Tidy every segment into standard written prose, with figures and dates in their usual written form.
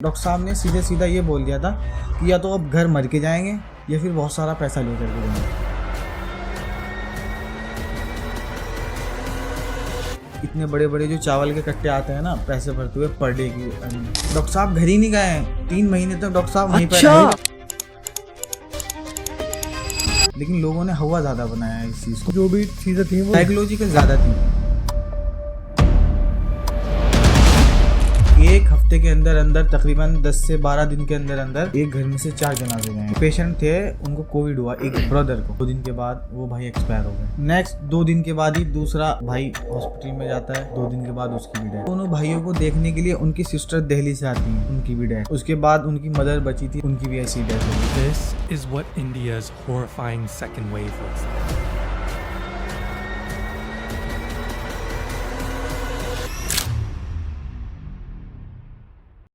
Doctor साहब ने सीधे सीधा ये बोल दिया था कि या तो अब घर मर के जाएंगे या फिर बहुत सारा पैसा लेकर के जाएंगे। इतने बड़े बड़े जो चावल के कट्टे आते हैं ना पैसे भरते हुए पर डे की, डॉक्टर साहब घर ही नहीं गए हैं 3 महीने तक। डॉक्टर साहब वहीं पर रहे, लेकिन लोगों ने हवा ज़्यादा बनाया है इस चीज़ को। जो भी चीज़ें थी वो साइकोलॉजिकल ज़्यादा थी। एक हफ्ते के अंदर अंदर तकरीबन 10 से 12 दिन के अंदर अंदर एक घर में से 4 जनाजे गए। पेशेंट थे, उनको कोविड हुआ एक ब्रदर को। 2 दिन के बाद वो भाई एक्सपायर हो गए। नेक्स्ट 2 दिन के बाद ही दूसरा भाई हॉस्पिटल में जाता है, 2 दिन के बाद उसकी भी डेथ। दोनों भाइयों को देखने के लिए उनकी सिस्टर दिल्ली से आती है, उनकी भी डेथ। उसके बाद उनकी मदर बची थी, उनकी भी ऐसी डेथ हो गई। This is what India's horrifying second wave looks like.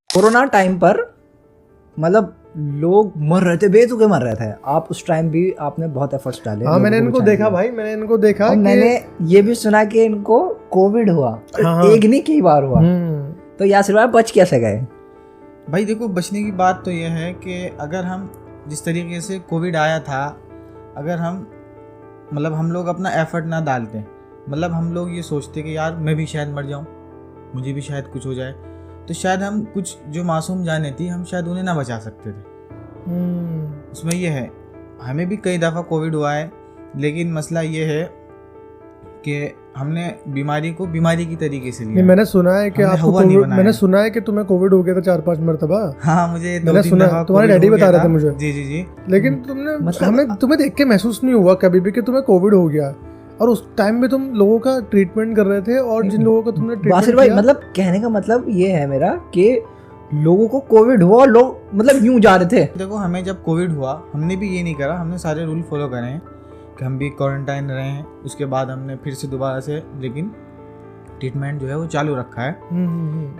Corona time पर मतलब लोग मर रहे थे, बेतुके मर रहे थे। आप उस टाइम भी आपने बहुत एफर्ट्स डाले। हाँ, मैंने इनको देखा भाई, मैंने इनको देखा और मैंने ये भी सुना कि इनको कोविड हुआ। हाँ। एक नहीं कई बार हुआ। तो यासिर भाई बच कैसे गए? भाई देखो, बचने की बात तो यह है कि अगर हम जिस तरीके से कोविड आया था, अगर हम मतलब हम लोग अपना एफर्ट ना डालते, मतलब हम लोग ये सोचते कि यार मैं भी शायद मर जाऊं, मुझे भी शायद कुछ हो जाए, तो शायद हम कुछ जो मासूम जाने थी हम शायद उन्हें ना बचा सकते थे। उसमें ये है, हमें भी कई दफ़ा कोविड हुआ है, लेकिन मसला ये है कि हमने बीमारी को बीमारी की तरीके से लिया। मैंने सुना है कि आपको कोविड, मैंने सुना है कि तुम्हें कोविड हो गया था 4-5 मरतबा। हाँ, मुझे मैंने सुना, तुम्हारे डैडी बता रहे थे मुझे। जी जी जी। लेकिन तुमने हमें तुम्हें देख के महसूस नहीं हुआ कभी भी कि तुम्हें कोविड हो गया? और उस टाइम में तुम लोगों का ट्रीटमेंट कर रहे थे, और जिन लोगों का तुमने बासिर भाई मतलब कहने का मतलब ये है मेरा कि लोगों को कोविड हुआ और लोग मतलब यूं जा रहे थे। देखो, हमें जब कोविड हुआ हमने भी ये नहीं करा, हमने सारे रूल फॉलो करे हैं कि हम भी क्वारंटाइन रहे हैं। उसके बाद हमने फिर से दोबारा से लेकिन ट्रीटमेंट जो है वो चालू रखा है।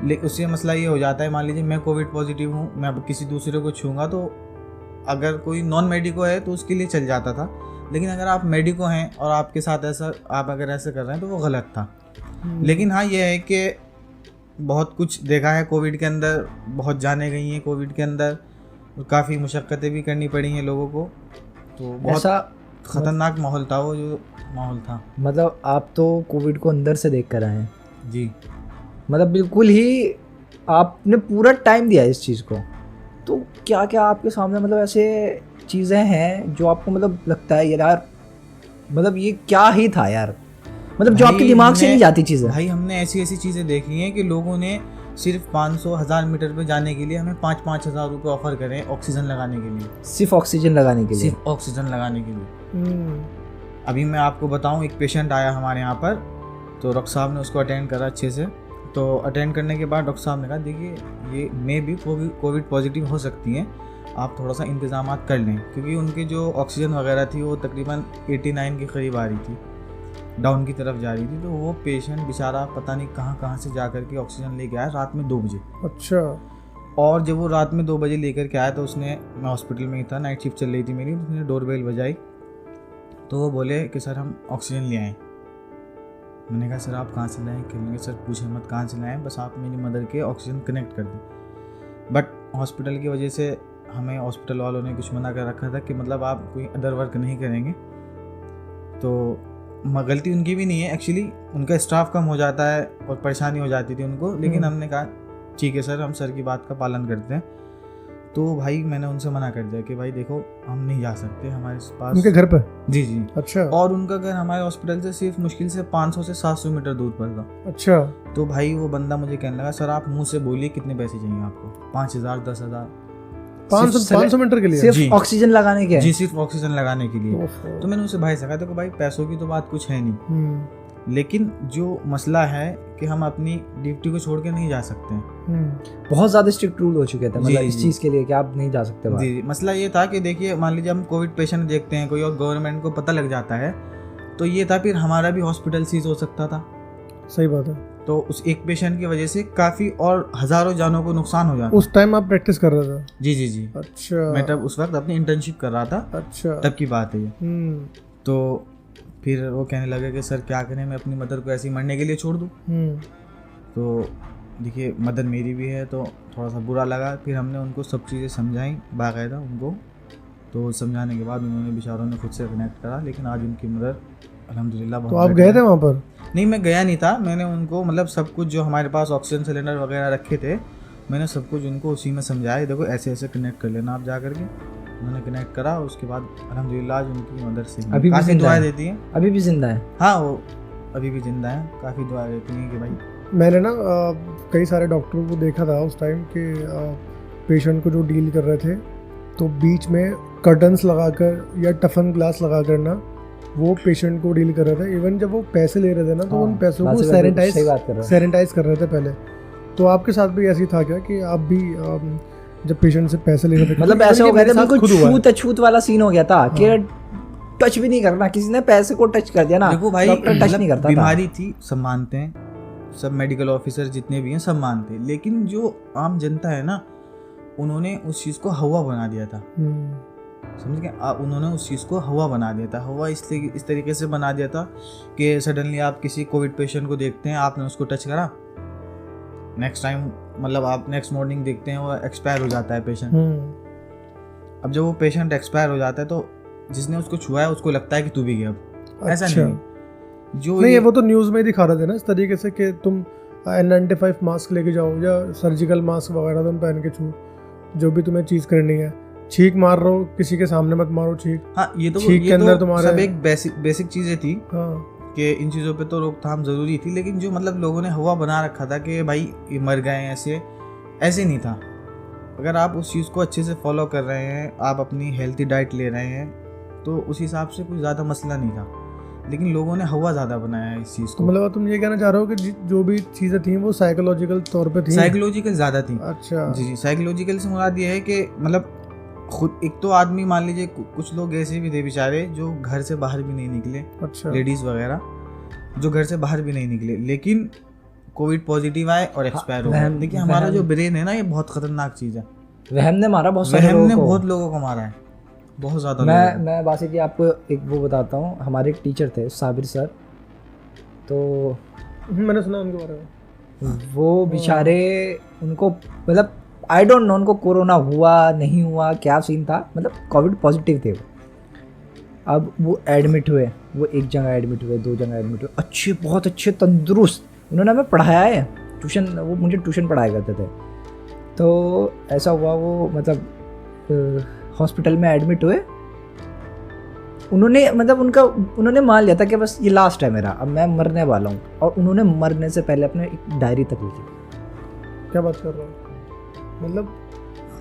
लेकिन उससे मसला ये हो जाता है, मान लीजिए मैं कोविड पॉजिटिव हूँ, मैं अब किसी दूसरे को छूँगा तो अगर कोई नॉन मेडिको है तो उसके लिए चल जाता था, लेकिन अगर आप मेडिको हैं और आपके साथ ऐसा आप अगर ऐसे कर रहे हैं तो वो गलत था। लेकिन हाँ, ये है कि बहुत कुछ देखा है कोविड के अंदर, बहुत जाने गई हैं कोविड के अंदर, और काफ़ी मुशक्क़तें भी करनी पड़ी हैं लोगों को। तो बहुत ख़तरनाक माहौल था वो, जो माहौल था। मतलब आप तो कोविड को अंदर से देख कर आए हैं जी। मतलब बिल्कुल ही आपने पूरा टाइम दिया इस चीज़ को। तो क्या क्या आपके सामने मतलब ऐसे चीज़ें हैं जो आपको मतलब लगता है यार मतलब ये क्या ही था यार, मतलब जो आपके दिमाग से नहीं जाती चीज़ें? भाई हमने ऐसी ऐसी चीज़ें देखी हैं कि लोगों ने सिर्फ 500-1000 मीटर पे जाने के लिए हमें 5-5 हज़ार रुपये ऑफर करें ऑक्सीजन लगाने के लिए। सिर्फ ऑक्सीजन लगाने के लिए? सिर्फ ऑक्सीजन लगाने के लिए। अभी मैं आपको बताऊं, एक पेशेंट आया हमारे यहाँ पर, तो डॉक्टर साहब ने उसको अटेंड करा अच्छे से। तो अटेंड करने के बाद डॉक्टर साहब ने कहा, देखिए ये मैं भी कोविड पॉजिटिव हो सकती हैं, आप थोड़ा सा इंतज़ाम कर लें, क्योंकि उनकी जो ऑक्सीजन वगैरह थी वो तकरीबन 89 के करीब आ रही थी, डाउन की तरफ जा रही थी। तो वो पेशेंट बेचारा पता नहीं कहाँ से जा कर के ऑक्सीजन लेके आया रात में 2 बजे। अच्छा। और जब वो रात में 2 बजे लेकर के आया तो उसने, मैं हॉस्पिटल में ही था, नाइट शिफ्ट चल रही थी मेरी, उसने डोरबेल बजाई तो वो बोले कि सर हम ऑक्सीजन ले आएँ। मैंने कहा सर आप कहाँ से लाएँ? कहेंगे सर पूछे मत कहाँ से लाएँ, बस आप मेरी मदर के ऑक्सीजन कनेक्ट कर दें। बट हॉस्पिटल की वजह से हमें हॉस्पिटल वालों ने कुछ मना कर रखा था कि मतलब आप कोई अदर वर्क नहीं करेंगे। तो गलती उनकी भी नहीं है एक्चुअली, उनका स्टाफ कम हो जाता है और परेशानी हो जाती थी उनको। लेकिन हमने कहा ठीक है सर, हम सर की बात का पालन करते हैं। तो भाई मैंने उनसे मना कर दिया कि भाई देखो हम नहीं जा सकते, हमारे पास उनके घर पे? जी जी। अच्छा। और उनका घर हमारे हॉस्पिटल से सिर्फ मुश्किल से 500 से 700 मीटर दूर पर था। अच्छा। तो भाई वो बंदा मुझे कहने लगा, सर आप मुँह से बोलिए कितने पैसे चाहिए आपको? 5000, 10,000? 500 मीटर के लिए? सिर्फ ऑक्सीजन लगाने के? जी, सिर्फ ऑक्सीजन लगाने के लिए। तो मैंने उसे भाई से कहा, देखो भाई पैसों की तो बात कुछ है नहीं, लेकिन जो मसला है कि हम अपनी ड्यूटी को छोड़ के नहीं जा सकते हैं। बहुत ज़्यादा स्ट्रिक्ट रूल हो चुके थे मतलब इस चीज़ के लिए कि आप नहीं जा सकते बाहर। जी, मसला ये था कि देखिए मान लीजिए हम कोविड पेशेंट देखते हैं कोई और गवर्नमेंट को पता लग जाता है, तो ये था फिर हमारा भी हॉस्पिटल सीज हो सकता था। सही बात है। तो उस एक पेशेंट की वजह से काफ़ी और हज़ारों जानों को नुकसान हो जाता। उस टाइम आप प्रैक्टिस कर रहे थे? जी जी जी। अच्छा। मैं तब उस वक्त अपनी इंटर्नशिप कर रहा था। अच्छा। तब की बात है ये। तो फिर वो कहने लगे कि सर क्या करें, मैं अपनी मदर को ऐसे ही मरने के लिए छोड़ दूँ? तो देखिए मदद मेरी भी है तो थोड़ा सा बुरा लगा। फिर हमने उनको सब चीज़ें समझाई बाकायदा उनको, तो समझाने के बाद उन्होंने बेचारों ने खुद से कनेक्ट करा, लेकिन आज उनकी मदद अल्हम्दुलिल्लाह तो बहुत आप गए थे वहाँ पर? नहीं, मैं गया नहीं था। मैंने उनको मतलब सब कुछ जो हमारे पास ऑक्सीजन सिलेंडर वगैरह रखे थे, मैंने सब कुछ उनको उसी में समझाया, देखो ऐसे ऐसे कनेक्ट कर लेना आप जा करके। उन्होंने कनेक्ट करा, उसके बाद अल्हम्दुलिल्लाह आज उनकी मदद से अभी भी काफ़ी जिंदा दुआएं है? देती हैं। अभी भी जिंदा है? हाँ, वो अभी भी जिंदा है, काफ़ी दुआएं देती हैं कि भाई। मैंने ना कई सारे डॉक्टरों को देखा था उस टाइम कि पेशेंट को जो डील कर रहे थे, तो बीच में कर्टन्स लगाकर या टफन ग्लास लगाकर ना वो पेशेंट को डील कर रहे थे। इवन जब वो पैसे ले रहे थे ना, तो उन पैसों को सैनिटाइज कर रहे थे पहले। तो आपके साथ भी ऐसी था क्या कि आप भी जब पेशेंट से पैसे ले रहे थे? मतलब ऐसे हो गया था, बिल्कुल छूत वाला सीन हो गया था कि टच भी नहीं करना, किसी ने पैसे को टच कर दिया ना, देखो भाई, डॉक्टर टच नहीं करता था। बीमारी थी, सब मानते हैं, सब मेडिकल ऑफिसर जितने भी हैं सब मानते हैं, लेकिन जो आम जनता है ना, उन्होंने उस चीज़ को हवा बना दिया था। समझ गए? उन्होंने उस चीज़ को हवा बना दिया था। हवा इस तरीके से बना दिया था कि सडनली आप किसी कोविड पेशेंट को देखते हैं, आपने उसको टच करा, नेक्स्ट टाइम मतलब आप नेक्स्ट मॉर्निंग देखते हैं वो एक्सपायर हो जाता है पेशेंट। अब जब वो पेशेंट एक्सपायर हो जाता है तो जिसने उसको छुआ है उसको लगता है कि तू भी गया। अब ऐसा नहीं, जो नहीं, वो तो न्यूज़ में दिखा रहे थे ना इस तरीके से कि तुम N95 मास्क लेके जाओ या सर्जिकल मास्क वगैरह तुम पहन के छू, जो भी तुम्हें चीज़ करनी है। छींक मार रहे हो, किसी के सामने मत मारो छींक। हाँ, ये तो छींक के अंदर तुम्हारे सब एक बेसिक चीज़ें थी। हाँ, कि इन चीज़ों पे तो रोकथाम ज़रूरी थी, लेकिन जो मतलब लोगों ने हवा बना रखा था कि भाई ये मर गए, ऐसे नहीं था। अगर आप उस चीज़ को अच्छे से फॉलो कर रहे हैं, आप अपनी हेल्थी डाइट ले रहे हैं, तो उस हिसाब से कोई ज़्यादा मसला नहीं था, लेकिन लोगों ने हवा ज़्यादा बनाया है इस चीज़ को। मतलब तुम ये कहना चाह रहे हो कि जो भी चीज़ें थी वो साइकोलॉजिकल तौर पे थी? साइकोलॉजिकल ज़्यादा थी। अच्छा जी, साइकोलॉजिकल से मुराद ये है कि मतलब खुद एक तो आदमी, मान लीजिए कुछ लोग ऐसे भी थे बेचारे जो घर से बाहर भी नहीं निकले, अच्छा, लेडीज़ वगैरह जो घर से बाहर भी नहीं निकले, लेकिन कोविड पॉजिटिव आए और एक्सपायर हो गए। देखिए हमारा जो ब्रेन है ना, ये बहुत खतरनाक चीज़ है। वहम ने मारा बहुत सारे वहम लोगों ने को। बहुत लोगों को मारा है, बहुत ज़्यादा। मैं बासित जी आपको एक वो बताता हूँ, हमारे एक टीचर थे साबिर सर, तो मैंने सुना उनके बारे में। वो बेचारे, उनको मतलब आई डोंट नो उनको कोरोना हुआ नहीं हुआ, क्या सीन था, मतलब कोविड पॉजिटिव थे वो। अब वो एडमिट हुए, वो एक जगह एडमिट हुए, 2 जगह एडमिट हुए, अच्छे, बहुत अच्छे, तंदुरुस्त। उन्होंने हमें पढ़ाया है ट्यूशन, वो मुझे ट्यूशन पढ़ाया करते थे। तो ऐसा हुआ, वो मतलब हॉस्पिटल में एडमिट हुए, उन्होंने मतलब उन्होंने मान लिया था कि बस ये लास्ट है मेरा, अब मैं मरने वाला हूँ। और उन्होंने मरने से पहले अपने एक डायरी तक लिखी। क्या बात कर रहा हूँ? मतलब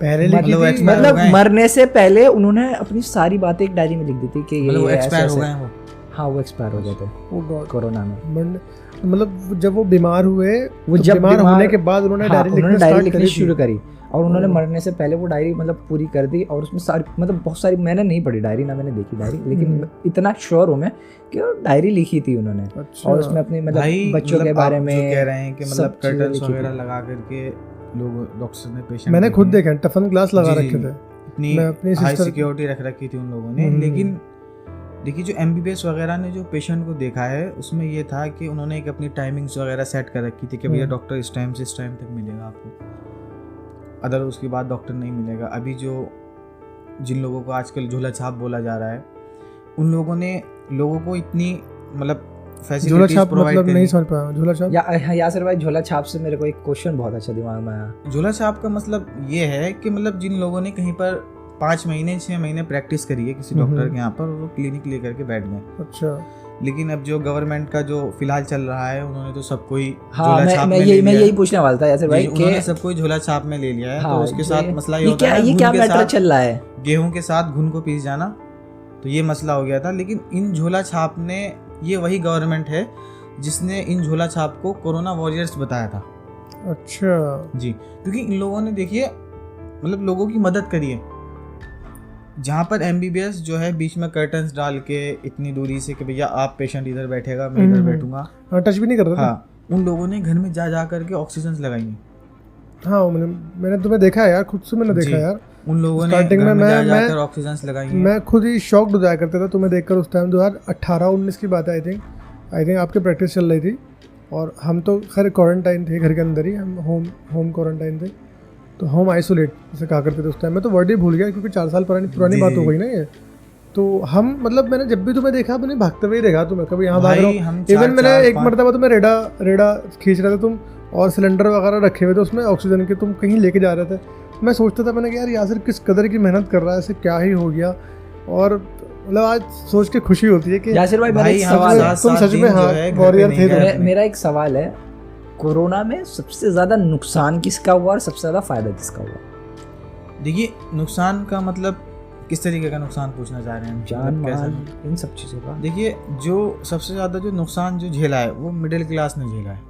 पहले लिखी थी? मतलब मरने से पहले उन्होंने अपनी सारी बातें एक डायरी में लिख दी थी कि मतलब ये एक्सपायर हो गए वो। हाँ, वो एक्सपायर हो गए थे कोरोना में। मतलब जब वो बीमार हुए, वो तो जब बीमार होने के बाद उन्होंने डायरी लिखनी शुरू करी, और उन्होंने मरने से पहले वो डायरी मतलब पूरी कर दी। और उसमें सारी, मतलब बहुत सारी, मैंने नहीं पढ़ी डायरी, ना मैंने देखी डायरी, लेकिन इतना श्योर हूँ मैं कि वो डायरी लिखी थी उन्होंने। अच्छा। और उसमें अपने मतलब बच्चों के बारे में कह रहे हैं कि मतलब कर्टन्स वगैरह लगा करके लोग, डॉक्टर ने पेशेंट, मैंने खुद देखा, टफन ग्लास लगा रखे थे, इतनी हाई सिक्योरिटी रख रखी थी उन लोगों ने। लेकिन देखिए जो MBBS वगैरह ने जो पेशेंट को देखा है, उसमें ये था कि उन्होंने एक अपनी टाइमिंग्स वगैरह सेट कर रखी थी कि भैया डॉक्टर इस टाइम से इस टाइम तक मिलेगा आपको, अदर उसके बाद डॉक्टर नहीं मिलेगा। अभी जिन लोगों को आजकल झोला छाप बोला जा रहा है, उन लोगों ने लोगों को इतनी मतलब फैसिलिटीज प्रोवाइड मतलब नहीं समझ पाया झोला छाप। यासिर भाई, झोला छाप से मेरे को एक क्वेश्चन बहुत अच्छा दिमाग में आया। झोला छाप का मतलब ये है कि मतलब जिन लोगों ने कहीं पर 5 महीने 6 महीने प्रैक्टिस करी है किसी डॉक्टर के यहाँ पर, वो क्लिनिक लेकर के बैठ गए। अच्छा। लेकिन अब जो गवर्नमेंट का जो फिलहाल चल रहा है, उन्होंने तो सबको ही हाँ, मैं यही पूछने वाला था यासिर भाई, उन्होंने सबको ही झोला छाप में ले लिया है। हाँ, तो उसके साथ मसला ये होता है, ये क्या मैटर चल रहा है, गेहूं के साथ घुन को पीस जाना, तो ये मसला हो गया था। लेकिन इन झोला छाप ने, ये वही गवर्नमेंट है जिसने इन झोला छाप को कोरोना वॉरियर्स बताया था। अच्छा जी, क्योंकि इन लोगों ने देखिए मतलब लोगों की मदद करी है। जहाँ पर MBBS जो है बीच में कर्टन्स डाल के इतनी दूरी से कि भैया आप पेशेंट इधर बैठेगा, मैं इधर बैठूंगा, टच भी नहीं कर रहा। हाँ, उन लोगों ने घर में जा करके ऑक्सीजन लगाई है। हाँ, मैंने तुम्हें देखा है यार, खुद से मैंने देखा यार। उन लोगों ने स्टार्टिंग में मैं जाकर ऑक्सीजन लगाई है। मैं खुद ही शॉक्ड हो जाया करता था तुम्हें देखकर। उस टाइम 2018-19 की बात है, आई थिंक आपकी प्रैक्टिस चल रही थी, और हम तो खैर क्वारंटाइन थे घर के अंदर ही, हम होम क्वारंटाइन थे, तो होम आइसोलेट जैसे कहा करते थे उस टाइम। मैं तो वर्ड ही भूल गया क्योंकि 4 साल पुरानी जी, बात हो जी। गई ना ये। तो हम मतलब मैंने जब भी तुम्हें देखा मैंने भागते हुए ही देखा तुम्हें, कभी यहाँ भाग भाई, रहा हम हूँ। इवन 4, मैंने 4, एक 5 मरतबा तुम्हें रेडा खींच रहे थे तुम, और सिलेंडर वगैरह रखे हुए थे उसमें ऑक्सीजन के, तुम कहीं लेके जा रहे थे। मैं सोचता था मैंने कि यार यासिर किस कदर की मेहनत कर रहा है, ऐसे क्या ही हो गया। और मतलब आज सोच के खुशी होती है कि यासिर भाई मेरा भाई एक हम सवाल है, 7 तुम सच दिन में जो हाँ है घर पे वॉरियर नहीं थे गए तुम। अपने। मेरा एक सवाल है, कोरोना में सबसे ज़्यादा नुकसान किसका हुआ और सबसे ज़्यादा फ़ायदा किसका हुआ? देखिए, नुकसान का मतलब किस तरीके का नुकसान पूछना चाह रहे हैं? जान मतलब कैसा? माल इन सब चीज़ों का। देखिए, जो सबसे ज़्यादा जो नुकसान जो झेला है वो मिडिल क्लास ने झेला है।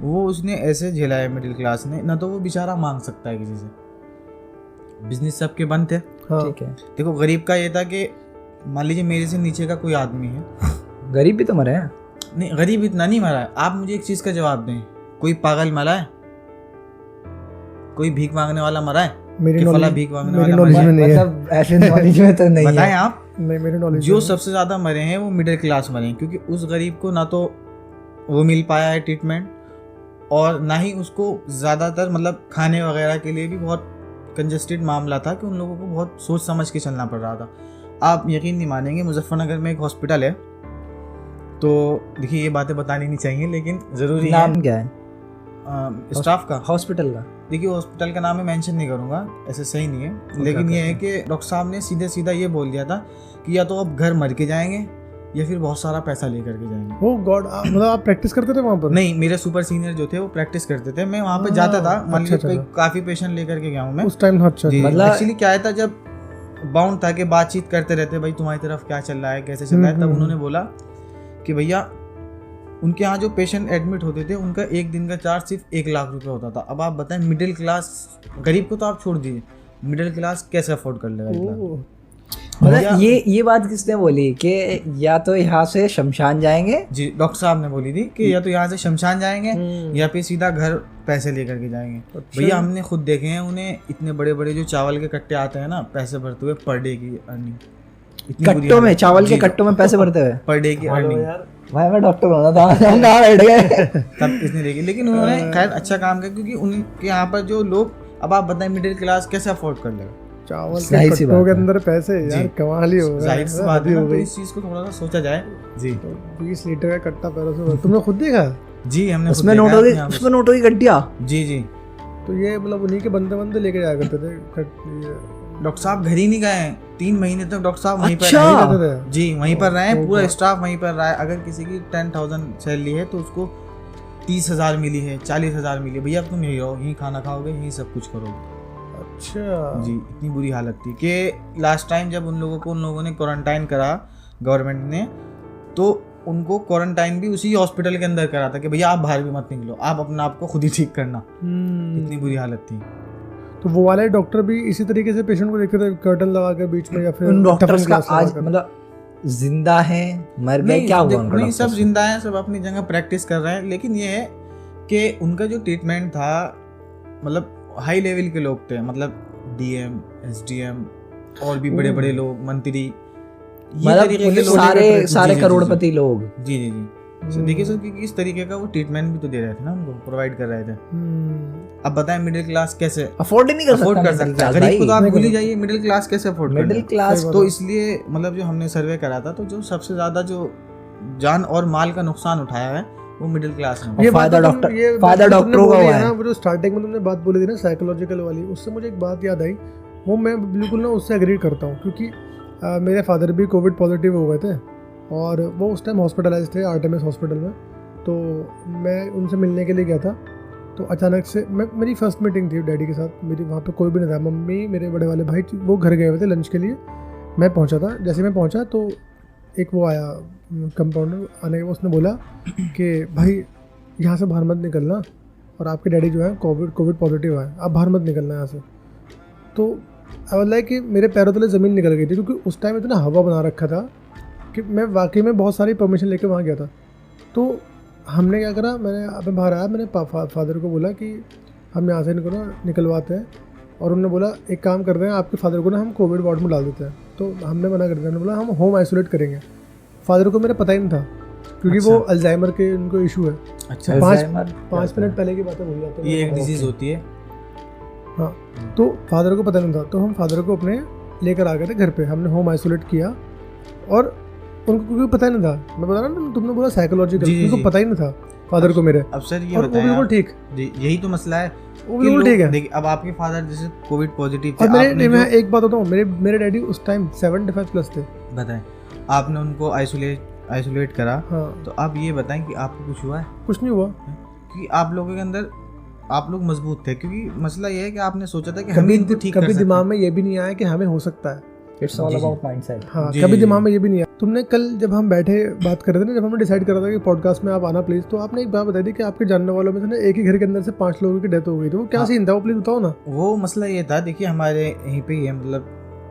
वो उसने ऐसे झेला है मिडिल क्लास ने, ना तो वो बेचारा मांग सकता है किसी से, बिजनेस सबके बंद थे। हाँ ठीक है, देखो, गरीब का ये था कि मान लीजिए मेरे से नीचे का कोई आदमी है, गरीब भी तो मरे हैं। नहीं गरीब इतना नहीं मरा है। आप मुझे एक चीज़ का जवाब दें, कोई पागल मरा है? कोई भीख मांगने वाला मरा है? मेरी कि फला नॉलेज भीख मांगने मेरी वाला नॉलेज मरा है? में नहीं है। मतलब ऐसे नॉलेज में तो नहीं बताएं है। आप। नहीं मेरी नॉलेज जो सबसे ज़्यादा मरे हैं वो मिडिल क्लास मरे हैं, क्योंकि उस गरीब को ना तो वो मिल पाया है ट्रीटमेंट, और ना ही उसको ज़्यादातर मतलब खाने वगैरह के लिए भी बहुत कंजस्टेड मामला था कि उन लोगों को बहुत सोच समझ के चलना पड़ रहा था। आप यकीन नहीं मानेंगे, मुजफ्फरनगर में एक हॉस्पिटल है, तो देखिए ये बातें बतानी नहीं चाहिए लेकिन ज़रूरी है। नाम क्या है स्टाफ का, हॉस्पिटल का? देखिए हॉस्पिटल का नाम मैं मेंशन नहीं करूँगा, ऐसे सही नहीं है, लेकिन ये है कि डॉक्टर साहब ने सीधे सीधा ये बोल दिया था कि या तो आप घर मर के जाएंगे या फिर बहुत सारा पैसा लेकर के जाएंगे। ओ गॉड, मतलब आप प्रैक्टिस करते थे वहाँ पर? नहीं, मेरे सुपर सीनियर जो थे वो प्रैक्टिस करते थे, मैं वहाँ पे जाता था। मान अच्छा, लीजिए अच्छा। काफ़ी पेशेंट लेकर के गया हूँ मैं उस टाइम। अच्छा जी। मतलब- एक्चुअली क्या था, जब बाउंड था कि बातचीत करते रहते, भाई तुम्हारी तरफ क्या चल रहा है, कैसे चल रहा है, तब उन्होंने बोला कि भैया उनके यहाँ जो पेशेंट एडमिट होते थे उनका एक दिन का चार्ज सिर्फ 1 लाख रुपए होता था। अब आप बताएं, मिडिल क्लास, गरीब को तो आप छोड़ दीजिए, मिडिल क्लास कैसे अफोर्ड कर लेगा इतना? भैया- मतलब ये बात किसने बोली कि या तो यहाँ से शमशान जाएंगे? जी, डॉक्टर साहब ने बोली थी कि या तो यहाँ से शमशान जाएंगे या फिर सीधा घर पैसे लेकर के जाएंगे। अच्छा। भैया हमने खुद देखे हैं, उन्हें इतने बड़े बड़े जो चावल के कट्टे आते हैं ना, पैसे भरते हुए, पर डे की अर्निंग, कट्टों में, चावल के कट्टों में पैसे भरते हुए? पर डे की अर्निंग भाई मैं डॉक्टर होना था, हम कहाँ बैठ गए? तब इसने देखी। लेकिन उन्होंने खैर अच्छा काम किया, क्योंकि उनके यहाँ पर जो लोग, अब आप बताएं मिडिल क्लास कैसे अफोर्ड कर लेगा? चावल के जाहिर सी कट्टों बात के है। अंदर पैसे, यार जी। कमाल ही हो गया। जाहिर सी बात है ना, हो तो गई। इस चीज़ को थोड़ा सा सोचा जाए। जी 20 लीटर का कट्टा पैरों से तुमने खुद देखा? जी, हमने खुद उसमें देखा नोट है होगी, अपनी आंखों उसमें नोट होगी गड्डिया। से। जी जी, तो ये मतलब उन्हीं के बंदे लेके जाया करते थे ये डॉक्टर साहब घर ही नहीं गए हैं 3 महीने तक, डॉक्टर साहब वहीं पर अच्छा। रहे। करते थे। जी, वहीं पर रहे, Oh पूरा God. स्टाफ वहीं पर रहा है। अगर किसी की 10,000 सैलरी है तो उसको 30,000 मिली है, 40,000 मिली है, भैया अब तुम यहीं रहो, यहीं खाना खाओगे, यहीं सब कुछ करोगे। अच्छा जी, इतनी बुरी हालत थी कि लास्ट टाइम जब उन लोगों ने क्वारंटाइन करा गवर्नमेंट ने, तो उनको क्वारंटाइन भी उसी हॉस्पिटल के अंदर करा था कि भैया आप बाहर भी मत निकलो, आप अपने आप को खुद ही ठीक करना। इतनी बुरी हालत थी। तो वो वाले डॉक्टर भी इसी तरीके से पेशेंट को देखते थे, कर्टन लगा के बीच में, या फिर उन डॉक्टर्स टफन का ग्लास लगा आज कर? मतलब जिंदा है, मर गए, क्या हुआ उनका? नहीं, सब डॉक्टर्स? जिंदा हैं, सब अपनी जगह प्रैक्टिस कर रहे हैं, लेकिन ये है कि उनका जो ट्रीटमेंट था, मतलब हाई लेवल के लोग थे, मतलब डीएम, एसडीएम और भी बड़े बड़े लोग, मंत्री, ये तरीके के मतलब लोग। सारे जी, जी, जी, करोड़पति लोग। जी जी जी। So, देखिए सर, क्योंकि इस तरीके का वो ट्रीटमेंट भी तो दे रहे थे ना, उनको प्रोवाइड कर रहे थे। अब बताएं मिडिल क्लास कैसे अफोर्ड ही नहीं कर अफोर्ड कर सकता सकता है? गरीब को तो आप भूल ही जाइए, मिडिल क्लास कैसे अफोर्ड कर मिडिल क्लास तो इसलिए मतलब जो हमने सर्वे करा था, तो जो सबसे ज्यादा जो जान और माल का नुकसान उठाया है वो मिडिल क्लास ने। ये फायदा बात तो डॉक्टर- ये फायदा बात तो डॉक्टरों तुमने का बोली हुआ है है। ना, वो जो स्टार्टिंग में तुमने बात बोली थी ना साइकोलॉजिकल वाली, उससे मुझे एक बात याद आई, वो मैं बिल्कुल ना उससे एग्री करता हूँ, क्योंकि मेरे फादर भी कोविड पॉजिटिव हो गए थे और वो उस टाइम हॉस्पिटलाइज थे आर्टेमिस हॉस्पिटल में। तो मैं उनसे मिलने के लिए गया था, तो अचानक से मेरी फर्स्ट मीटिंग थी डैडी के साथ, मेरी वहाँ पे कोई भी नहीं था, मम्मी, मेरे बड़े वाले भाई वो घर गए हुए थे लंच के लिए। मैं पहुँचा था, जैसे मैं पहुँचा तो एक वो आया कंपाउंडर, आने के बाद उसने बोला कि भाई यहाँ से बाहर मत निकलना, और आपके डैडी जो है कोविड पॉजिटिव है, आप बाहर मत निकलना यहाँ से। तो लाइक कि मेरे पैरों तले ज़मीन निकल गई थी, क्योंकि उस टाइम इतना हवा बना रखा था कि मैं वाकई में बहुत सारी परमिशन लेके वहाँ गया था। तो हमने क्या करा, मैंने अपने बाहर आया, मैंने फादर को बोला कि हम यहाँ से निकलवाते हैं, और उन्होंने बोला एक काम कर रहे हैं, आपके फादर को ना हम कोविड वार्ड में डाल देते हैं। तो हमने मना कर दिया, हमने बोला हम होम आइसोलेट करेंगे। फादर को मेरा पता ही नहीं था क्योंकि अच्छा। वो अल्जाइमर के उनको इशू है। अच्छा, Alzheimer 5 मिनट पहले की बातें भूल जाते हैं। ये एक डिजीज होती है। हाँ, तो फादर को पता नहीं था, तो हम फादर को अपने लेकर आ गए थे घर पे, हमने होम आइसोलेट किया और उनको क्योंकि पता ही नहीं था, मैं बता रहा ना, तुमने बोला साइकोलॉजिकल, जी, जी, उनको जी। पता ही नहीं था फादर को मेरे, अब सर ये और वो बताएं बिल्कुल आप, ठीक, जी, यही तो मसला है वो कि बिल्कुल लोग- ठीक है। देखिए अब आपके फादर जैसे कोविड पॉजिटिव थे, और आपने मेरे मैं जो एक बात बताऊँ, मेरे डैडी उस टाइम 75 प्लस थे। बताएं, आपने उनको आइसोलेट करा, हाँ, तो आप ये बताएं कि आपको कुछ हुआ है? कुछ नहीं हुआ। क्योंकि आप लोगों के अंदर आप लोग मजबूत थे, क्योंकि मसला ये है कि आपने सोचा था कि हम कभी इनको ठीक कर कभी सकते दिमाग हैं। में ये भी नहीं आया कि हमें हो सकता है। इट्स ऑल जी, जी। About mindset. हाँ, जी, कभी जी, दिमाग जी। में ये भी नहीं आया। तुमने कल जब हम बैठे बात कर रहे थे ना, जब हमने डिसाइड करा था कि पॉडकास्ट में आप आना प्लीज, तो आपने एक बात बताई थी कि आपके जानने वालों में से ना एक ही घर के अंदर से 5 लोगों की डेथ हो गई थी। वो क्या हाँ। सीन था, वो प्लीज बताओ ना। वो मसला ये था, देखिए हमारे यहीं पे ही है, मतलब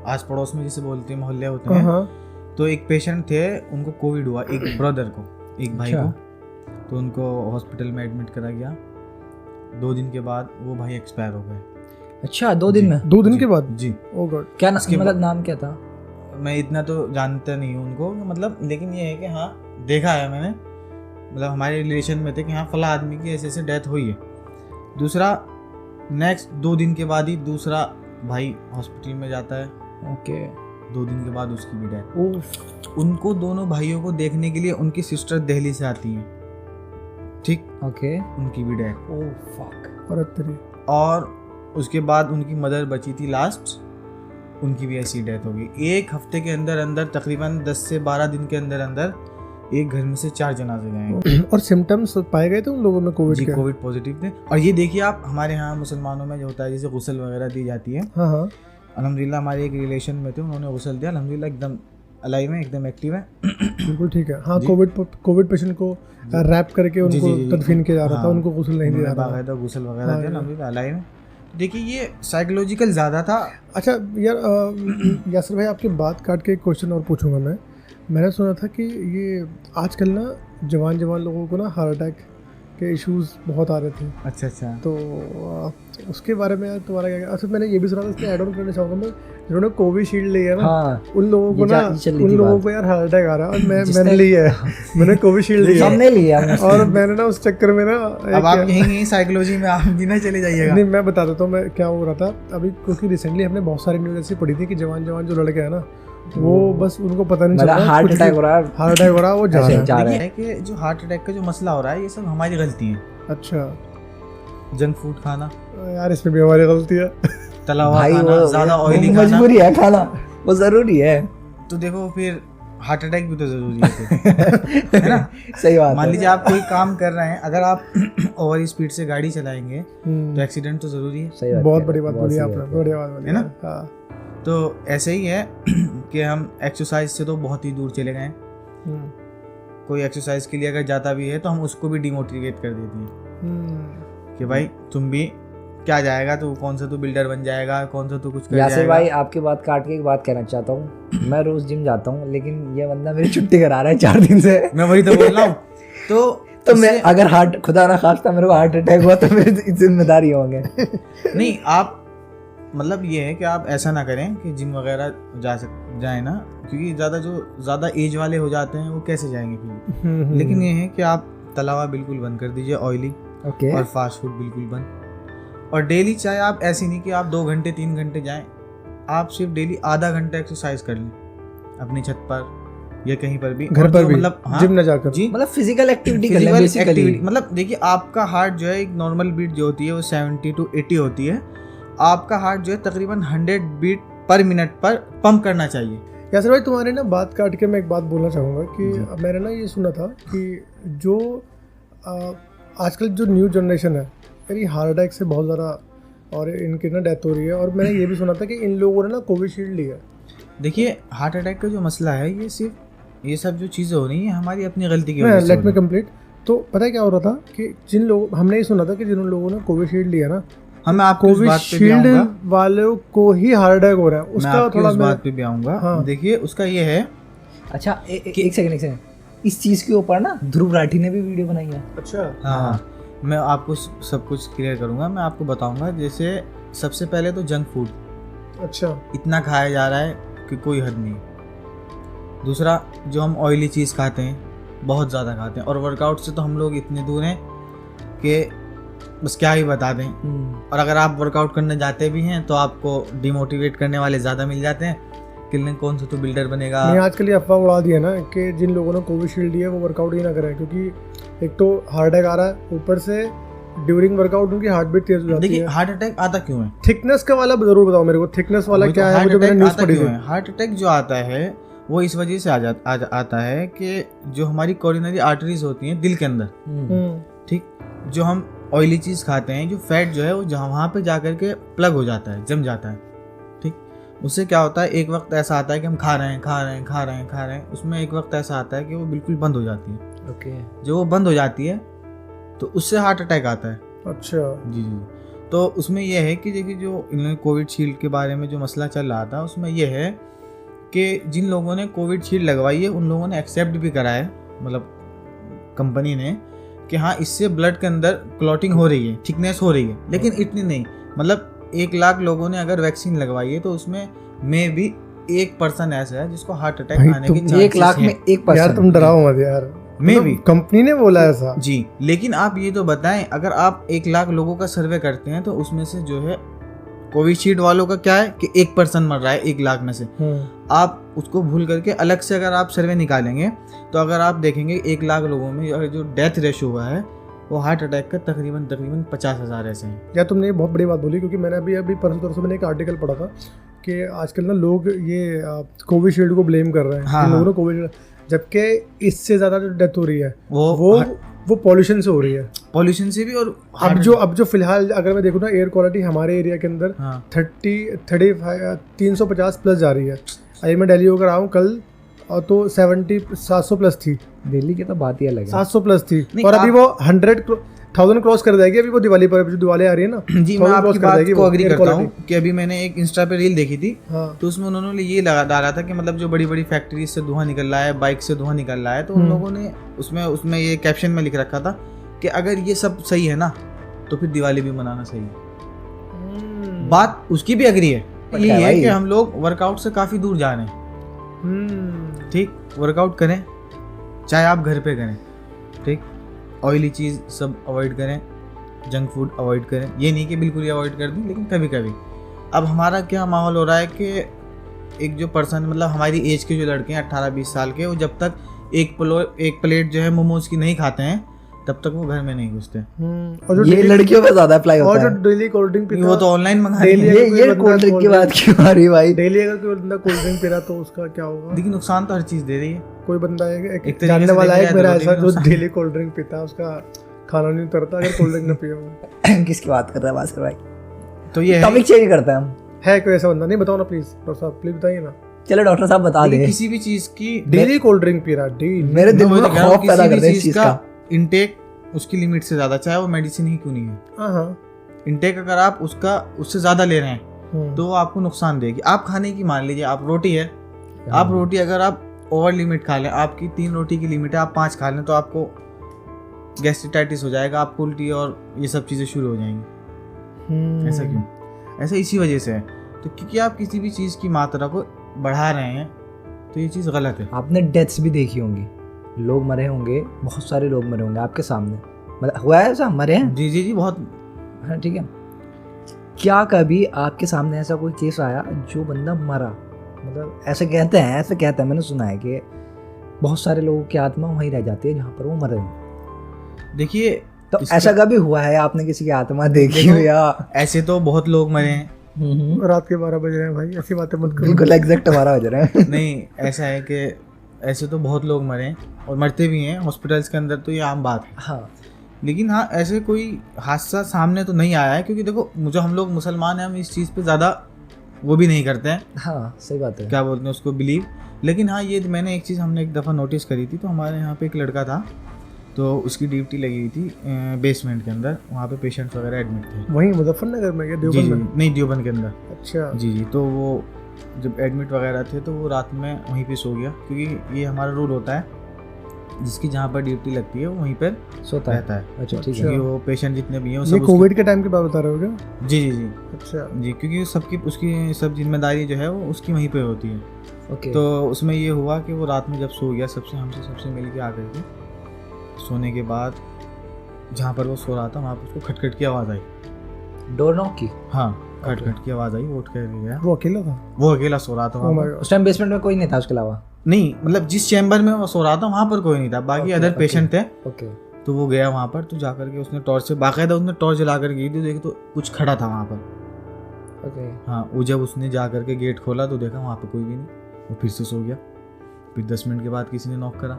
आस पड़ोस में जिसे बोलते हैं मोहल्ले होते हाँ हैं, हाँ, तो एक पेशेंट थे, उनको कोविड हुआ, एक ब्रदर को, एक भाई अच्छा। को, तो उनको हॉस्पिटल में एडमिट करा गया। 2 दिन के बाद वो भाई एक्सपायर हो गए। अच्छा, 2 दिन जी। में? 2 दिन जी, के बाद? जी। ओ गॉड। क्या उसके मतलब नाम क्या था? मैं इतना तो जानता नहीं हूँ उनको, मतलब, लेकिन ये है कि हाँ देखा है मैंने, मतलब हमारे रिलेशन में थे कि हाँ फला आदमी की ऐसे ऐसे डेथ हुई है। दूसरा, नेक्स्ट 2 दिन के बाद ही दूसरा भाई हॉस्पिटल में जाता है, ओके। 2 दिन के बाद उसकी भी डेथ। उनको दोनों भाइयों को देखने के लिए उनकी सिस्टर दिल्ली से आती हैं, ठीक, ओके। उनकी भी डेथ। Oh fuck. और अब तेरी और उसके बाद उनकी मदर बची थी लास्ट, उनकी भी ऐसी डेथ हो गई। एक हफ्ते के अंदर अंदर तकरीबन 10 से 12 दिन के अंदर अंदर एक घर में से 4 जनाजे गए हैं। और सिम्टम्स पाए गए थे उन लोगों में कोविड जी, के? कोविड पॉजिटिव थे। और ये देखिए आप, हमारे यहाँ मुसलमानों में जो होता है जैसे गुस्ल वगैरह दी जाती है, हाँ हाँ, अल्हम्दुलिल्लाह हमारे एक रिलेशन में थे, उन्होंने गुस्ल दिया, अल्हम्दुलिल्लाह एकदम अलाइव है, एकदम एक्टिव है। बिल्कुल ठीक है। हाँ, जी। कोविड पेशेंट को रैप करके जी, उनको जी, जी, तदफीन किया जा रहा था, हाँ, उनको गुस्ल नहीं दिया जा रहा था। बाकायदा गुस्ल वगैरह हाँ, दिया, ये। अल्हम्दुलिल्लाह अलाइव है। देखिए ये साइकोलॉजिकल ज़्यादा था। अच्छा यार, यासर भाई आपकी बात काट के एक क्वेश्चन और पूछूंगा मैं। मैंने सुना था कि ये आजकल ना जवान लोगों को ना हार्ट अटैक के इश्यूज बहुत आ रहे थे, अच्छा अच्छा, तो उसके बारे में यार तुम्हारा क्या? अच्छा, मैंने ये भी सुना था, इसमें ऐड ऑन करना चाहूँगा मैं, जिन्होंने कोविशील्ड लिया ना, हाँ, उन लोगों को ये ना, ये चल रही उन थी लोगों बात। को यार हार्ट अटैक आ रहा है, और जिसने- मैंने लिया है, मैंने कोविशील्ड लिया है। हमने लिया। और मैंने ना उस चक्कर में ना अब आप यहीं साइकोलॉजी में आप भी ना चले जाइएगा। नहीं, मैं बता देता हूँ मैं क्या हो रहा था अभी, क्योंकि रिसेंटली हमने बहुत सारी न्यूज़ ऐसी पढ़ी थी कि जवान जो लड़के हैं ना, वो बस उनको पता नहीं चल मतलब रहा, हार्ट कुछ अटैक भी- हो रहा है। हार्ट अटैक हो रहा है, वो जा ऐसे रहा है। जा रहा देखिए है। है कि जो हार्ट अटैक का जो मसला हो रहा है, ये सब हमारी गलती है। अच्छा जंक फूड खाना, यार, इसमें भी हमारी गलती है। तला हुआ भाई खाना, ज्यादा वो ऑयली खाना, मजबूरी है खाना, वो जरूरी है। तो देखो फिर हार्ट अटैक भी तो जरूरी है फिर। है ना? सही बात मान है। लीजिए आप कोई काम कर रहे हैं, अगर आप ओवर स्पीड से गाड़ी चलाएंगे तो एक्सीडेंट तो जरूरी है। सही बात बहुत है, बड़ी बात बहुत बोली सही आपने, बात है। बढ़िया बात बोली है ना? हाँ। तो ऐसे ही है कि हम एक्सरसाइज से तो बहुत ही दूर चले गए हैं। हम्म, कोई एक्सरसाइज के लिए अगर जाता भी है तो हम उसको भी डिमोटिवेट कर देते हैं हम्म। कि भाई तुम भी क्या जाएगा, तो कौन सा तू बिल्डर बन जाएगा, कौन सा तू कुछ कर यासिर जाएगा। भाई, आपकी बात काट के एक बात कहना चाहता हूँ। मैं रोज जिम जाता हूँ, लेकिन ये बंदा मेरी छुट्टी करा रहा है 4 दिन से। मैं वही तो बोल रहा हूँ। तो मैं इससे- अगर हार्ट, खुदा ना खास्ता मेरे को हार्ट अटैक हुआ तो मेरी जिम्मेदारी होंगे। नहीं, आप मतलब ये है कि आप ऐसा ना करें कि जिम वगैरह जाए ना, क्योंकि ज़्यादा एज वाले हो जाते हैं वो कैसे जाएंगे फिर। लेकिन ये है कि आप तला हुआ बिल्कुल बंद कर दीजिए, ऑयली ओके। और फास्ट फूड बिल्कुल बंद। और डेली चाहे आप ऐसे नहीं कि आप 2 घंटे 3 घंटे जाएं, आप सिर्फ डेली आधा घंटा एक्सरसाइज कर लें अपनी छत पर या कहीं पर भी, घर और पर जो भी, मतलब हाँ, जिम न जाकर। जी, मतलब फिजिकल एक्टिविटी कर लें फिजिकल बेसिकली। एक्टिविटी। मतलब देखिए आपका हार्ट जो है, एक नॉर्मल बीट जो होती है वो 70 to 80 होती है। आपका हार्ट जो है तकरीबन 100 बीट पर मिनट पर पंप करना चाहिए। यासर भाई, तुम्हारी ना बात काट के मैं एक बात बोलना चाहूँगा कि जी। मैंने ना ये सुना था कि जो आजकल जो न्यू जनरेशन है, यार हार्ट अटैक से बहुत ज़्यादा और इनकी ना डेथ हो रही है। और मैंने ये भी सुना था कि इन लोगों ने ना कोविशील्ड लिया। देखिए हार्ट अटैक का जो मसला है, ये सिर्फ ये सब जो चीज़ें हो रही हैं हमारी अपनी गलती की वजह से लेट हो मी रही हैं। कंप्लीट। तो पता है क्या हो रहा था कि जिन लोग, हमने ये सुना था कि जिन लोगों ने कोविशील्ड लिया ना, मैं आपको उस बात पे भी कोविशील्ड आऊँगा, वालों को ही हार्ट अटैक हो रहा है। मैं उसका आपकी थोड़ा उस बात पे भी आऊँगा। हाँ। देखिए उसका ये है, अच्छा, एक सेकंड। इस चीज के ऊपर ना ध्रुव राठी ने भी वीडियो बनाई है। अच्छा, हाँ, मैं आपको सब कुछ क्लियर करूँगा। मैं आपको बताऊँगा। जैसे सबसे पहले तो जंक फूड अच्छा, इतना खाया जा रहा है कि कोई हद नहीं। दूसरा, जो हम ऑयली चीज़ खाते हैं, बहुत ज़्यादा खाते हैं। और वर्कआउट से तो हम लोग इतने दूर हैं कि बस क्या ही बता दें। और अगर आप वर्कआउट करने जाते भी हैं तो आपको डिमोटिवेट करने वाले ज़्यादा मिल जाते हैं कि नहीं कौन सा तो बिल्डर बनेगा। नहीं, आजकल ये अफवाह उड़ा दिया ना कि जिन लोगों ने कोविशील्ड लिया है वो वर्कआउट ही ना करें, क्योंकि एक तो हार्ट अटैक आ रहा है, ऊपर से ड्यूरिंग वर्कआउट उनकी हार्ट बीट तेज हो जाती देखिए है। हार्ट अटैक आता क्यों है? थिकनेस का वाला जरूर बताओ मेरे को, थिकनेस वाला क्या है, वो जो मैंने न्यूज़ पढ़ी थी। हार्ट अटैक जो आता है वो इस वजह से आता है कि जो हमारी कोरोनरी आर्टरीज होती हैं दिल के अंदर, ठीक, जो हम ऑयली चीज़ खाते हैं, जो फैट जो है वो जहाँ वहाँ पे जा कर के प्लग हो जाता है, जम जाता है, ठीक। उससे क्या होता है, एक वक्त ऐसा आता है कि हम खा रहे हैं, उसमें एक वक्त ऐसा आता है कि वो बिल्कुल बंद हो जाती है। ओके। जो वो बंद हो जाती है तो उससे हार्ट अटैक आता है। अच्छा। जी। तो उसमें यह है कि देखिए जो इन्होंने कोविशील्ड के बारे में जो मसला चल रहा था उसमें यह है कि जिन लोगों ने कोविशील्ड लगवाई है उन लोगों ने एक्सेप्ट भी करा है, मतलब कंपनी ने, कि हाँ इससे ब्लड के अंदर क्लॉटिंग हो रही है, थिकनेस हो रही है, लेकिन इतनी नहीं। मतलब 1 लाख लोगों ने अगर वैक्सीन लगवाई है तो उसमें में भी 1% ऐसा है जिसको हार्ट अटैक आने की चांसेस 1 लाख में 1%। यार तुम डराओ मत यार, में भी कंपनी ने बोला ऐसा। जी। लेकिन आप ये तो बताएं, अगर आप 1 लाख लोगों का सर्वे करते हैं तो उसमें से जो है कोविशील्ड वालों का क्या है कि 1% मर रहा है 1 लाख में से। आप उसको भूल करके अलग से अगर आप सर्वे निकालेंगे तो अगर आप देखेंगे 1 लाख लोगों में जो डेथ रेशो हुआ है वो हार्ट अटैक का तकरीबन 50,000 ऐसे हैं। यार तुमने ये बहुत बड़ी बात बोली, क्योंकि मैंने अभी परसों मैंने एक आर्टिकल पढ़ा था कि आजकल ना लोग ये कोविशील्ड को ब्लेम कर रहे हैं। हाँ, लोगों ने कोविशील्ड, जबकि इससे ज़्यादा जो डेथ हो रही है वो पॉल्यूशन से हो रही है, पॉल्यूशन से भी। और अब जो फिलहाल अगर मैं देखूँ ना, एयर क्वालिटी हमारे एरिया के अंदर 350 प्लस जा रही है। अभी मैं दिल्ली होकर आया हूँ कल, तो 700 प्लस थी। दिल्ली की तो बात ही अलग है। 700 प्लस थी, और अभी वो 100,000 क्रॉस कर जाएगी। अभी वो दिवाली पर, जो दिवाली आ रही है ना, जी, मैं आपकी बात को अग्री करता हूँ quality। कि अभी मैंने एक इंस्टा पे रील देखी थी, हाँ। तो उसमें उन्होंने ये लगा डाला था कि मतलब जो बड़ी बड़ी फैक्ट्री से धुआं निकल रहा है, बाइक से धुआं निकल रहा है, तो उन लोगों ने उसमें ये कैप्शन में लिख रखा था कि अगर ये सब सही है ना तो फिर दिवाली भी मनाना सही है। बात उसकी भी अग्री है। ये है कि हम लोग वर्कआउट से काफ़ी दूर जा रहे हैं, ठीक। वर्कआउट करें, चाहे आप घर पे करें, ठीक। ऑयली चीज़ सब अवॉइड करें, जंक फूड अवॉइड करें। ये नहीं कि बिल्कुल ही अवॉइड कर दें, लेकिन कभी कभी। अब हमारा क्या माहौल हो रहा है कि एक जो पर्सन, मतलब हमारी एज के जो लड़के हैं 18-20 साल के, वो जब तक एक प्लेट जो है मोमोज की नहीं खाते हैं तब तक वो घर में नहीं घुसते। और जो ये लड़कियों पे ज्यादा अप्लाई होता है। और जो डेली कोल्ड ड्रिंक पीता है, वो तो ऑनलाइन मंगा डेली रही है। ये कोल्ड ड्रिंक की बात क्यों आ रही भाई? डेली अगर कोई बंदा कोल्ड ड्रिंक पी रहा तो उसका क्या होगा? देखिए नुकसान तो हर चीज़ दे रही है। कोई बंदा है एक तरीके जानने से वाला देखा है जाए मेरा तो ऐसा, जो नुकसान। डेली कोल्ड ड्रिंक पीता है, उसका खाना नहीं उतरता अगर कोल्ड ड्रिंक ना पिए हो। किसकी बात कर रहा है बासर भाई? तो ये टॉपिक चेंज करते हैं हम। है कोई ऐसा बंदा? नहीं, बताओ ना प्लीज, डॉक्टर साहब प्लीज बताइए ना। चलो डॉक्टर साहब बता देखिए, दें। किसी भी चीज़ की डेली कोल्ड ड्रिंक पी रहा, डेली। मेरे दिल में खौफ पैदा कर रहा है इस चीज का। इंटेक उसकी लिमिट से ज़्यादा, चाहे वो मेडिसिन ही क्यों नहीं है, हाँ, इंटेक अगर आप उससे ज़्यादा ले रहे हैं तो वो आपको नुकसान देगी। आप खाने की, मान लीजिए आप रोटी है, आप रोटी अगर आप ओवर लिमिट खा लें, आपकी 3 रोटी की लिमिट है, आप 5 खा लें तो आपको गैस्ट्राइटिस हो जाएगा, आपको उल्टी और ये सब चीज़ें शुरू हो जाएंगी। ऐसा क्यों? ऐसा इसी वजह से है। तो क्योंकि आप किसी भी चीज़ की मात्रा को बढ़ा रहे हैं तो ये चीज़ गलत है। आपने डेथ्स भी देखी होंगी, लोग मरे होंगे, बहुत सारे लोग मरे होंगे आपके सामने, मतलब हुआ है ऐसा, मरे हैं? जी बहुत। हाँ ठीक है। क्या कभी आपके सामने ऐसा कोई केस आया जो बंदा मरा, मतलब ऐसे कहते हैं, मैंने सुना है कि बहुत सारे लोगों की आत्मा वहीं रह जाती है जहाँ पर वो मरे हो। देखिए तो ऐसा कभी हुआ है आपने किसी की आत्मा देखी हो? या ऐसे तो बहुत लोग मरे हैं। रात के 12 बज रहे हैं भाई, ऐसी बातें मत करो। बिल्कुल एग्जैक्ट 12 बज रहे हैं। नहीं, ऐसा है कि ऐसे तो बहुत लोग मरे हैं और मरते भी हैं हॉस्पिटल्स के अंदर, तो ये आम बात है। हाँ, लेकिन हाँ, ऐसे कोई हादसा सामने तो नहीं आया है, क्योंकि देखो मुझे, हम लोग मुसलमान हैं, हम इस चीज़ पे ज़्यादा वो भी नहीं करते हैं, हाँ सही बात है, क्या बोलते हैं उसको, बिलीव। लेकिन हाँ, ये मैंने एक चीज़ हमने एक दफ़ा नोटिस करी थी। तो हमारे यहाँ पे एक लड़का था, तो उसकी ड्यूटी लगी हुई थी बेसमेंट के अंदर, वहाँ पे पेशेंट्स वगैरह एडमिट थे। वहीं मुजफ्फरनगर में या जी देवबंद जी, में? नहीं देवबंद के अंदर। अच्छा जी। तो वो जब एडमिट वगैरह थे तो वो रात में वहीं पे सो गया, क्योंकि ये हमारा रूल होता है जिसकी जहाँ पर ड्यूटी लगती है वो वहीं पर सोता है। रहता है। अच्छा ठीक है। क्योंकि वो पेशेंट जितने भी हैं वो ये सब कोविड के टाइम की बात बता रहे हो क्या? जी जी जी अच्छा। जी, क्योंकि सबकी उसकी सब जिम्मेदारी जो है वो उसकी वहीं पे होती है। ओके। तो उसमें ये हुआ कि वो रात में जब सो गया सबसे मिल के आकर के, सोने के बाद जहाँ पर वो सो रहा था वहाँ पर उसको खटखट की आवाज़ आई। डोर नॉक की? हाँ, खटखट की आवाज़ आई, वो उठ कर गया। वो अकेला था? वो अकेला सो रहा था Oh वहाँ my पर। God. उस टाइम बेसमेंट में कोई नहीं था उसके अलावा? नहीं, मतलब जिस चैम्बर में वो सो रहा था वहाँ पर कोई नहीं था, बाकी Okay, अदर okay. पेशेंट थे। ओके। तो वो गया वहाँ पर, तो जाकर के उसने टॉर्च से बाकायदा उसने टॉर्च जला कर गई थी, देखी तो कुछ खड़ा था वहाँ पर। ओके। हाँ, वो जब उसने जा कर के गेट खोला तो देखा वहाँ पर कोई भी नहीं, वो फिर से सो गया। फिर 10 मिनट के बाद किसी ने नॉक करा।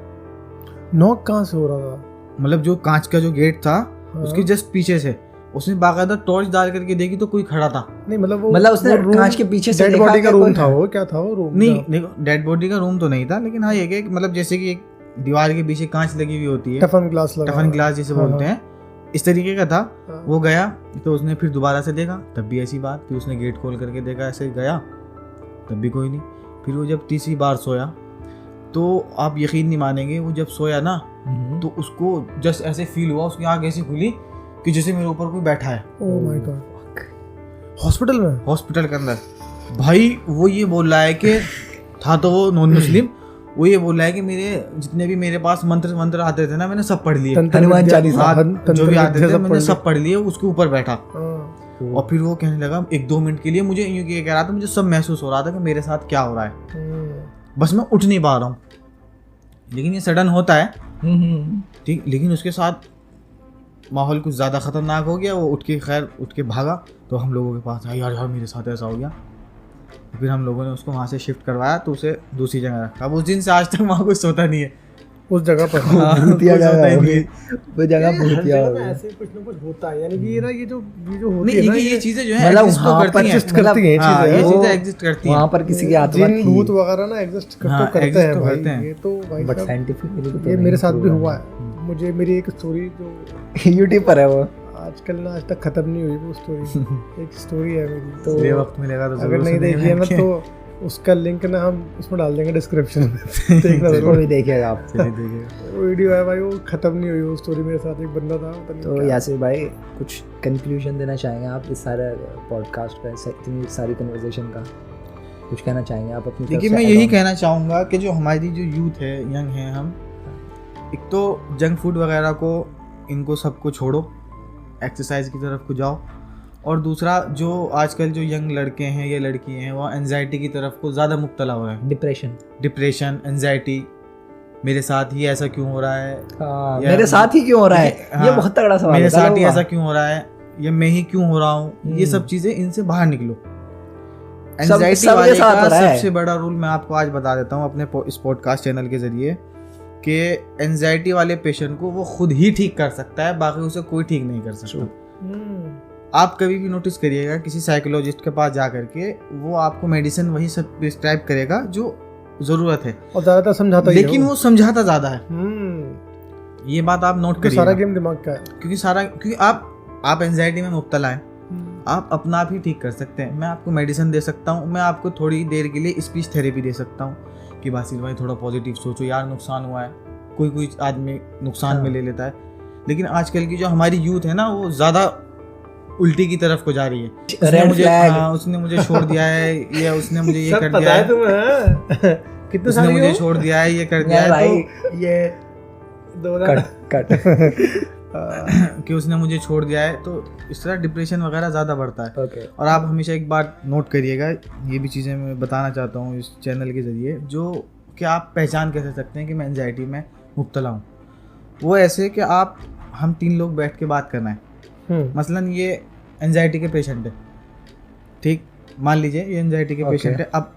नॉक कहाँ से हो रहा था? मतलब जो कांच का जो गेट था हाँ। उसके जस्ट पीछे से उसने बाकायदा टॉर्च डाल करके देखी तो कोई खड़ा था। नहीं मतलब उसने कांच के पीछे से डेड देखा बॉडी का क्या रूम कोई- था वो? क्या था वो रूम? नहीं, देखो डेड बॉडी का रूम तो नहीं था, लेकिन हाँ ये कि मतलब जैसे कि एक दीवार के पीछे कांच लगी हुई होती है, टफन ग्लास लगा। टफन ग्लास जिसे हाँ, बोलते हैं, इस तरीके का था। हाँ। वो गया तो उसने फिर दोबारा से देखा, तब भी ऐसी बात। फिर उसने गेट खोल करके देखा, ऐसे गया, तब भी कोई नहीं। फिर वो जब तीसरी बार सोया तो आप यकीन नहीं मानेंगे, वो जब सोया ना तो उसको जस्ट ऐसे फील हुआ, उसकी आँख ऐसी खुली कि जैसे मेरे ऊपर कोई बैठा है। Oh my God. हॉस्पिटल में? हॉस्पिटल के अंदर भाई वो ये बोल रहा है कि था तो वो नॉन मुस्लिम, वो ये बोल रहा है कि मेरे जितने भी मेरे पास मंत्र आते थे ना मैंने सब पढ़ लिए, हनुमान चालीसा, हाँ, जो भी आते थे मैंने सब पढ़ लिए। उसके ऊपर बैठा हाँ। और फिर वो कहने लगा 1-2 मिनट के लिए मुझे यूँ ये कह रहा था, मुझे सब महसूस हो रहा था कि मेरे साथ क्या हो रहा है, बस मैं उठ नहीं पा रहा हूँ। लेकिन ये सडन होता है, ठीक। लेकिन उसके साथ माहौल कुछ ज़्यादा ख़तरनाक हो गया। वो उठ के भागा तो हम लोगों के पास आया, यार मेरे साथ ऐसा हो गया। फिर हम लोगों ने उसको वहाँ से शिफ्ट करवाया तो उसे दूसरी जगह रखा। अब उस दिन से आज तक वहाँ कुछ सोता नहीं है उस जगह पर। हाँ, भूतिया कुछ होता ही नहीं है। वो जगह भूतिया हर हो जगह गई। ऐसे कुछ ना कुछ होता है, यानी कि ये ना ये जो होती नहीं, है ना ये चीज़ें जो है मतलब exist तो वहाँ करती हैं, exist करती हैं, हाँ, चीज़ें ये हैं। चीज़ें वो एग्जिस्ट करती हैं। वहाँ पर किसी की आत्मा जिन भूत थी, वगैरह ना एग्जिस्ट हाँ, करते exist हैं तो भाई। करते हैं। ये तो भाई बट साहब, साइंटिफिकली ये मेरे साथ भी हुआ है। मुझे मेरी एक स्टोरी जो यूट्यूब पर है वो। आजकल ना आज तक खत्म नहीं हुई वो स्टोरी। एक स्टोरी है मेरी, तो ये वक्त मिलेगा तो अगर जरूर नहीं सुनेंगे। देखी है ना तो उसका लिंक ना हम उसमें डाल देंगे डिस्क्रिप्शन में। देखना उसको जरूर। भी देखेगा आप। चलिए देखिए। वो वीडियो है भाई, वो खत्म नहीं हुई वो स्टोरी। मेरे साथ एक बंदा था, पता नहीं तो क्या। यासिर भाई कुछ कंक्लूजन देना चाहेंगे आप इस सारे पॉडकास्ट का, इतनी सारी कन्वर्सेशन का कुछ कहना चाहेंगे आप अपनी तरफ देखिए से मैं add यही on? कहना चाहूँगा कि जो हमारी जो यूथ है, यंग है हम, एक तो जंक फूड वगैरह को इनको सबको छोड़ो, एक्सरसाइज की तरफ को जाओ। और दूसरा जो आजकल जो यंग लड़के हैं या लड़की हैं वो एंजाइटी की तरफ को ज़्यादा मुब्तला हो रहे हैं। डिप्रेशन, एंजाइटी, मेरे साथ ही ऐसा क्यों हो रहा है, हाँ, या मेरे साथ ही क्यों हो रहा है, हाँ, ये बहुत तगड़ा सवाल है। मेरे साथ ही चलो ऐसा क्यों हो रहा है, या मैं ही क्यों हो रहा हूँ, ये सब चीज़ें इनसे बाहर निकलो। एंजाइटी सबके वाले साथ का हो रहा है। सबसे बड़ा रूल मैं आपको आज बता देता हूँ अपने इस पॉडकास्ट चैनल के जरिए, कि एंजाइटी वाले पेशेंट को वो खुद ही ठीक कर सकता है, बाकी उसे कोई ठीक नहीं कर सकता। आप कभी भी नोटिस करिएगा किसी साइकोलॉजिस्ट के पास जा करके वो आपको मेडिसिन वही सब प्रिस्क्राइब करेगा जो ज़रूरत है, और ज्यादातर समझाता ही है लेकिन वो समझाता ज़्यादा है। ये बात आप नोट क्योंकि सारा करिएगा, गेम दिमाग का है। क्योंकि आप एंजाइटी में मुब्तला हैं, आप अपना आप ही ठीक कर सकते हैं। मैं आपको मेडिसिन दे सकता हूँ, मैं आपको थोड़ी देर के लिए स्पीच थेरेपी दे सकता हूँ कि बासिल भाई थोड़ा पॉजिटिव सोचो यार, नुकसान हुआ है। कोई आदमी नुकसान में ले लेता है, लेकिन आजकल की जो हमारी यूथ है ना वो ज़्यादा उल्टी की तरफ को जा रही है। उसने मुझे छोड़ दिया है, या उसने मुझे ये कर दिया है, कितने उसने साल मुझे छोड़ दिया है, ये कर दिया है, भाई तो ये कट कि उसने मुझे छोड़ दिया है, तो इस तरह डिप्रेशन वगैरह ज़्यादा बढ़ता है। ओके। और आप हमेशा एक बात नोट करिएगा, ये भी चीज़ें मैं बताना चाहता हूँ इस चैनल के ज़रिए, जो कि आप पहचान कैसे सकते हैं कि मैं एंजाइटी में मुब्तला हूँ। वो ऐसे कि हम 3 लोग बैठ के बात करना है। मसलन ये एंजाइटी के पेशेंट है, ठीक, मान लीजिए ये एंजाइटी के पेशेंट है। अब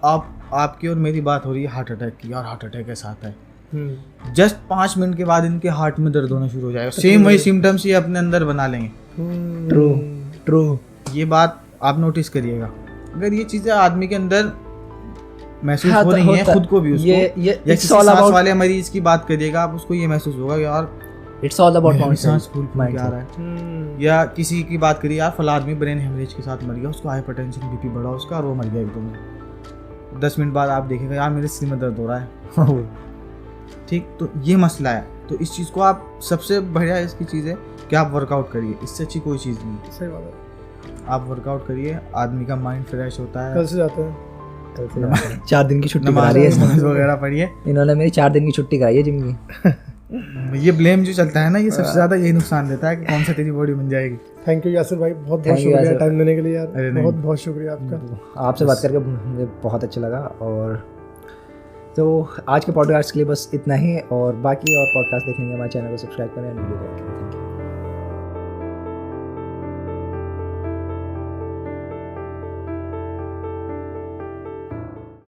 आपकी और मेरी बात हो रही है हार्ट अटैक की, यार हार्ट अटैक ऐसा आता है। जस्ट 5 मिनट के बाद इनके हार्ट में दर्द होना शुरू हो जाएगा, सेम वही सिम्टम्स ये अपने अंदर बना लेंगे। ट्रू। ये बात आप नोटिस करिएगा। अगर ये चीज़ें आदमी के अंदर महसूस हो रही हैं, खुद को भी उसको, या किसी सांस वाले मरीज की बात करिएगा, आप उसको ये महसूस होगा कि यार इट्स ऑल अबाउट सांस फूल के आ रहा है। या किसी की बात करिए, यार फला आदमी ब्रेन हेमरेज के साथ मर गया, उसको हाइपरटेंशन, बीपी बढ़ा उसका और वो मर गया एकदम। 10 मिनट बाद आप देखेगा यार मेरे सिर में दर्द हो रहा है। ठीक, तो ये मसला है। तो इस चीज़ को आप, सबसे बढ़िया इसकी चीज़ है कि आप वर्कआउट करिए, इससे अच्छी कोई चीज़ नहीं है। सही बात है। आप वर्कआउट करिए, आदमी का माइंड फ्रेश होता है। कल से जाते हैं। 4 दिन की छुट्टी करा नमाज रही है नमाज वगैरह पढ़िए। इन्होंने मेरी 4 दिन की छुट्टी कराई है जिम की। ये ब्लेम जो चलता है ना, ये सबसे ज़्यादा यही नुकसान देता है कि कौन सा तेरी बॉडी बन जाएगी। थैंक यू यासिर भाई, बहुत बहुत Thank you, शुक्रिया यासिर। टाइम देने के लिए यार। अरे नहीं। बहुत बहुत शुक्रिया आपका। आपसे बात करके मुझे बहुत अच्छा लगा। और तो आज के पॉडकास्ट के लिए बस इतना ही, और बाकी और पॉडकास्ट देखने के लिए हमारे चैनल को सब्सक्राइब करें एंड वीडियो को लाइक करें। Thank you.